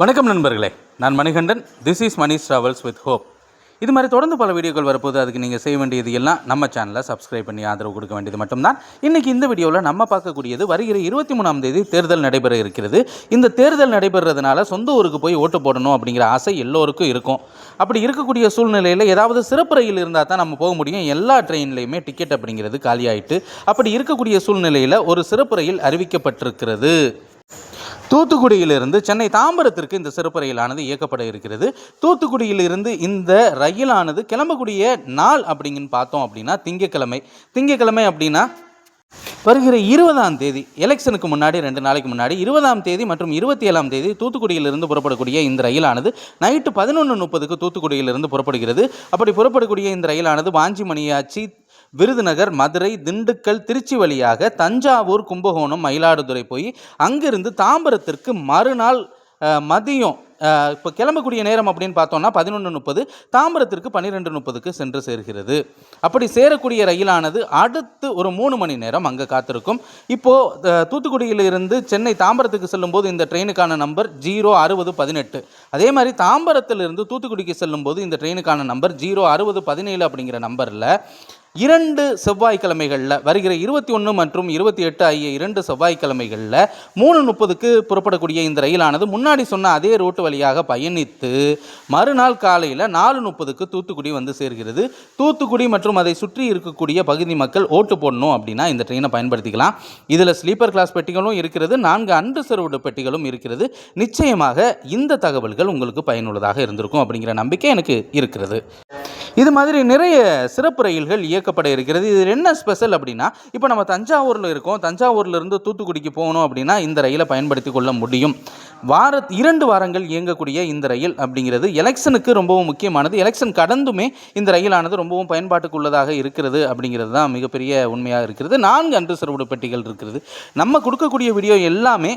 வணக்கம் நண்பர்களே, நான் Manikandan. This is Mani's travels with hope. இது மாதிரி தொடர்ந்து பல வீடியோக்கள் வரப்போது. அதுக்கு நீங்கள் செய்ய வேண்டியது எல்லாம் நம்ம சேனலை சப்ஸ்கிரைப் பண்ணி ஆதரவு கொடுக்க வேண்டியது மட்டும்தான். இன்றைக்கி இந்த வீடியோவில் நம்ம பார்க்கக்கூடியது வருகிற 23ஆம் தேதி தேர்தல் நடைபெற இருக்கிறது. இந்த தேர்தல் நடைபெறதுனால சொந்த ஊருக்கு போய் ஓட்டு போடணும் அப்படிங்கிற ஆசை எல்லோருக்கும் இருக்கும். அப்படி இருக்கக்கூடிய சூழ்நிலையில் ஏதாவது சிறப்பு ரயில் இருந்தால் தான் நம்ம போக முடியும். எல்லா ட்ரெயின்லேயுமே டிக்கெட் அப்படிங்கிறது காலியாயிட்டு, அப்படி இருக்கக்கூடிய சூழ்நிலையில் ஒரு சிறப்பு ரயில் அறிவிக்கப்பட்டிருக்கிறது. தூத்துக்குடியிலிருந்து சென்னை தாம்பரத்திற்கு இந்த சிறப்பு ரயிலானது இயக்கப்பட இருக்கிறது. தூத்துக்குடியிலிருந்து இந்த ரயிலானது கிளம்பக்கூடிய நாள் அப்படிங்கன்னு பார்த்தோம் அப்படின்னா திங்கக்கிழமை அப்படின்னா வருகிற 20ஆம் தேதி, எலெக்ஷனுக்கு முன்னாடி 2 நாளைக்கு முன்னாடி 20ஆம் தேதி மற்றும் 27ஆம் தேதி தூத்துக்குடியிலிருந்து புறப்படக்கூடிய இந்த ரயிலானது நைட்டு 11:30க்கு தூத்துக்குடியிலிருந்து புறப்படுகிறது. அப்படி புறப்படக்கூடிய இந்த ரயிலானது வாஞ்சிமணியாச்சி, விருதுநகர், மதுரை, திண்டுக்கல், திருச்சி வழியாக தஞ்சாவூர், கும்பகோணம், மயிலாடுதுறை போய் அங்கிருந்து தாம்பரத்திற்கு மறுநாள் மதியம் இப்போ கிளம்பக்கூடிய நேரம் அப்படின்னு பார்த்தோம்னா 11:30, தாம்பரத்திற்கு 12:30க்கு சென்று சேர்கிறது. அப்படி சேரக்கூடிய ரயிலானது அடுத்து ஒரு 3 மணி நேரம் அங்கே காத்திருக்கும். இப்போது தூத்துக்குடியிலிருந்து சென்னை தாம்பரத்துக்கு செல்லும்போது இந்த ட்ரெயினுக்கான நம்பர் 06018. அதே மாதிரி தாம்பரத்திலிருந்து தூத்துக்குடிக்கு செல்லும்போது இந்த ட்ரெயினுக்கான நம்பர் 06017 அப்படிங்கிற நம்பரில் 2 செவ்வாய்க்கிழமைகளில் வருகிற 21 மற்றும் 28 ஆகிய 2 செவ்வாய்க்கிழமைகளில் 3:30க்கு புறப்படக்கூடிய இந்த ரயிலானது முன்னாடி சொன்ன அதே ரூட்டு வழியாக பயணித்து மறுநாள் காலையில் 4:30க்கு தூத்துக்குடி வந்து சேர்கிறது. தூத்துக்குடி மற்றும் அதை சுற்றி இருக்கக்கூடிய பகுதி மக்கள் ஓட்டு போடணும் அப்படின்னா இந்த ட்ரெயினை பயன்படுத்திக்கலாம். இதில் ஸ்லீப்பர் கிளாஸ் பெட்டிகளும் இருக்கிறது, 4 அன்ரிசர்வ்டு பெட்டிகளும் இருக்கிறது. நிச்சயமாக இந்த தகவல்கள் உங்களுக்கு பயனுள்ளதாக இருந்திருக்கும் அப்படிங்கிற நம்பிக்கை எனக்கு இருக்கிறது. இது மாதிரி நிறைய சிறப்பு ரயில்கள் இயக்கப்பட இருக்கிறது. இது என்ன ஸ்பெஷல் அப்படின்னா, இப்போ நம்ம தஞ்சாவூரில் இருக்கோம், தஞ்சாவூர்லேருந்து தூத்துக்குடிக்கு போகணும் அப்படின்னா இந்த ரயிலை பயன்படுத்தி கொள்ள முடியும். 2 வாரங்கள் இயங்கக்கூடிய இந்த ரயில் அப்படிங்கிறது எலெக்ஷனுக்கு ரொம்பவும் முக்கியமானது. எலெக்ஷன் கடந்துமே இந்த ரயிலானது ரொம்பவும் பயன்பாட்டுக்குள்ளதாக இருக்கிறது அப்படிங்கிறது தான் மிகப்பெரிய உண்மையாக இருக்கிறது. 4 அன்ரிசர்வ்டு பெட்டிகள் இருக்கிறது. நம்ம கொடுக்கக்கூடிய வீடியோ எல்லாமே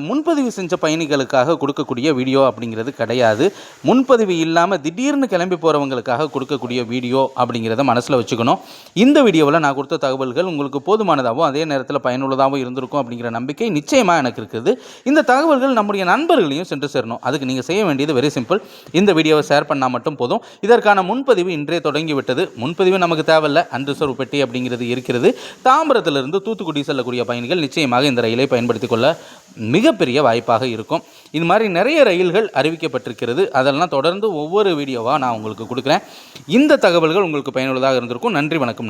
முன்பதிவு செஞ்ச பயணிகளுக்காக கொடுக்கக்கூடிய வீடியோ அப்படிங்கிறது கிடையாது. முன்பதிவு இல்லாமல் திடீர்னு கிளம்பி போகிறவங்களுக்காக கொடுக்கக்கூடிய வீடியோ அப்படிங்கிறத மனசில் வச்சுக்கணும். இந்த வீடியோவில் நான் கொடுத்த தகவல்கள் உங்களுக்கு போதுமானதாகவும் அதே நேரத்தில் பயனுள்ளதாகவும் இருந்திருக்கும் அப்படிங்கிற நம்பிக்கை நிச்சயமாக எனக்கு இருக்குது. இந்த தகவல்கள் நம்முடைய நண்பர்களையும் சென்று சேரணும். அதுக்கு நீங்கள் செய்ய வேண்டியது வெரி சிம்பிள். இந்த வீடியோவை ஷேர் பண்ணால் மட்டும் போதும். இதற்கான முன்பதிவு இன்றே தொடங்கிவிட்டது. முன்பதிவு நமக்கு தேவையில்லை, அன்ரிசர்வ் பெட்டி அப்படிங்கிறது இருக்கிறது. தாம்பரத்திலிருந்து தூத்துக்குடி செல்லக்கூடிய பயணிகள் நிச்சயமாக இந்த ரயிலை பயன்படுத்திக் கொள்ள மிகப்பெரிய வாய்ப்பாக இருக்கும். இது மாதிரி நிறைய ரயில்கள் அறிவிக்கப்பட்டிருக்கிறது. அதெல்லாம் தொடர்ந்து ஒவ்வொரு வீடியோவாக நான் உங்களுக்கு கொடுக்குறேன். இந்த தகவல்கள் உங்களுக்கு பயனுள்ளதாக இருந்திருக்கும். நன்றி, வணக்கம்.